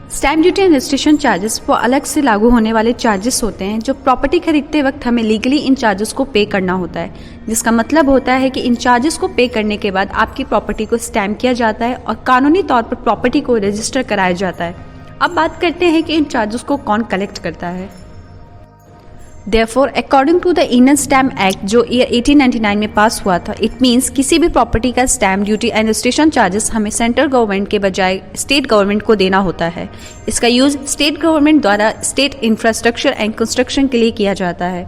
Stamp duty and registration charges वो अलग से लागू होने वाले चार्जेस होते हैं जो प्रॉपर्टी खरीदते वक्त हमें लीगली इन चार्जेस को पे करना होता है, जिसका मतलब होता है कि इन चार्जेस को पे करने के बाद आपकी प्रॉपर्टी को स्टैम्प किया जाता है और कानूनी तौर पर प्रॉपर्टी को रजिस्टर कराया जाता है। अब बात करते हैं कि इन चार्जेस को कौन कलेक्ट करता है। Therefore, according to the Indian Stamp Act जो ईयर 1899 में पास हुआ था, इट मीन्स किसी भी प्रॉपर्टी का stamp duty and registration charges हमें सेंट्रल गवर्नमेंट के बजाय स्टेट गवर्नमेंट को देना होता है। इसका यूज स्टेट गवर्नमेंट द्वारा स्टेट इंफ्रास्ट्रक्चर एंड कंस्ट्रक्शन के लिए किया जाता है।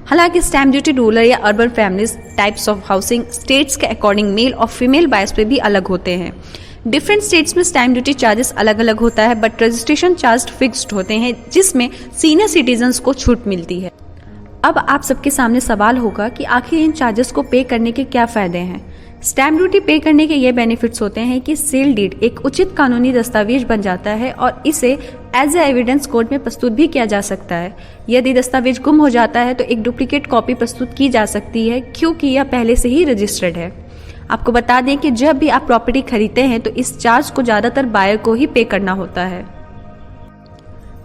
हालांकि स्टैम्प ड्यूटी रूरल या urban families types of housing states के अकॉर्डिंग मेल और फीमेल बायस पे भी अलग होते हैं। डिफरेंट स्टेट्स में स्टैम्प ड्यूटी चार्जेस अलग अलग होता है, बट रजिस्ट्रेशन चार्ज फिक्स्ड होते हैं जिसमें सीनियर सिटीजन्स को छूट मिलती है। अब आप सबके सामने सवाल होगा कि आखिर इन चार्जेस को पे करने के क्या फायदे हैं। स्टैम्प ड्यूटी पे करने के ये बेनिफिट्स होते हैं कि सेल डीड एक उचित कानूनी दस्तावेज बन जाता है और इसे एज ए एविडेंस कोर्ट में प्रस्तुत भी किया जा सकता है। यदि दस्तावेज गुम हो जाता है तो एक डुप्लीकेट कॉपी प्रस्तुत की जा सकती है क्योंकि यह पहले से ही रजिस्टर्ड है। आपको बता दें कि जब भी आप प्रॉपर्टी खरीदते हैं तो इस चार्ज को ज़्यादातर बायर को ही पे करना होता है।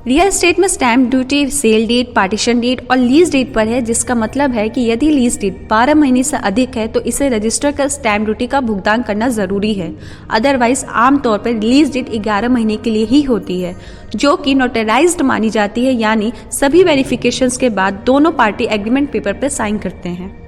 रियल एस्टेट में stamp duty sale deed, partition deed और लीज डीड पर है, जिसका मतलब है कि यदि लीज डीड 12 महीने से अधिक है तो इसे रजिस्टर कर स्टैम्प ड्यूटी का भुगतान करना जरूरी है। अदरवाइज आमतौर पर लीज डीड 11 महीने के लिए ही होती है, जो कि नोटराइज्ड मानी जाती है, यानी सभी वेरिफिकेशंस के बाद दोनों पार्टी एग्रीमेंट पेपर पर साइन करते हैं।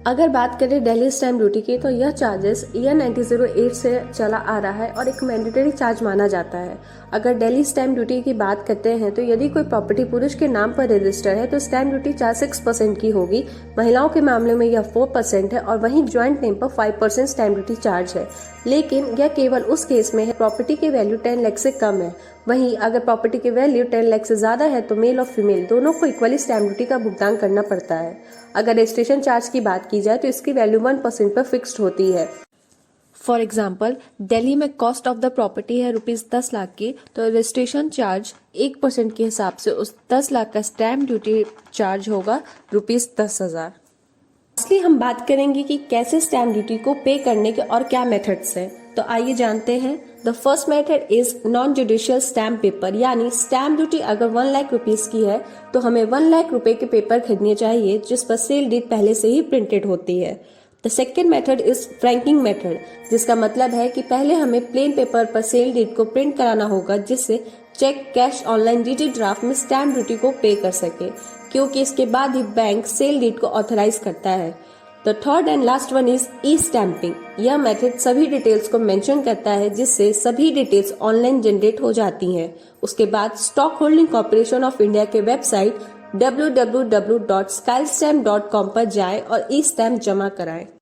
अगर बात करें दिल्ली स्टैम्प ड्यूटी की तो यह चार्जेस ईयर 1908 से चला आ रहा है और एक मैंडेटरी चार्ज माना जाता है। अगर दिल्ली स्टैम्प ड्यूटी की बात करते हैं तो यदि कोई प्रॉपर्टी पुरुष के नाम पर रजिस्टर है तो स्टैम्प ड्यूटी चार्ज 6% की होगी। महिलाओं के मामले में यह 4% है और वहीं ज्वाइंट नेम पर 5% स्टैम्प ड्यूटी चार्ज है, लेकिन यह केवल उस केस में है प्रॉपर्टी की वैल्यू 10 लाख से कम है। वहीं अगर प्रॉपर्टी की वैल्यू 10 लाख से ज्यादा है तो मेल और फीमेल दोनों को इक्वली स्टैम्प ड्यूटी का भुगतान करना पड़ता है। अगर रजिस्ट्रेशन चार्ज की बात की जाए तो इसकी वैल्यू 1% पर फिक्स्ड होती है। फॉर एग्जाम्पल, दिल्ली में कॉस्ट ऑफ द प्रॉपर्टी है ₹10 लाख की, तो रजिस्ट्रेशन चार्ज 1% के हिसाब से उस 10 लाख का स्टैम्प ड्यूटी चार्ज होगा ₹10,000। असली हम बात करेंगे कि कैसे स्टैम्प ड्यूटी को पे करने के और क्या मेथड्स हैं, तो आइए जानते हैं। The first method is non judicial stamp paper, यानी स्टैम्प ड्यूटी अगर 1 लाख रुपीज की है तो हमें 1 लाख रुपए के पेपर खरीदने चाहिए जिस पर सेल डीड पहले से ही प्रिंटेड होती है। The second method is franking method, जिसका मतलब है कि पहले हमें प्लेन पेपर पर सेल डीड को प्रिंट कराना होगा जिससे cheque, cash, online DD draft में स्टैम्प ड्यूटी को पे कर सके, क्योंकि इसके बाद ही बैंक सेल डीड को ऑथराइज करता है। The third and last one is e stamping. यह मेथड सभी डिटेल्स को मेंशन करता है जिससे सभी डिटेल्स ऑनलाइन जनरेट हो जाती हैं। उसके बाद stock holding corporation of India के वेबसाइट www.skystamp.com पर जाएं और ई स्टैम्प जमा कराएं।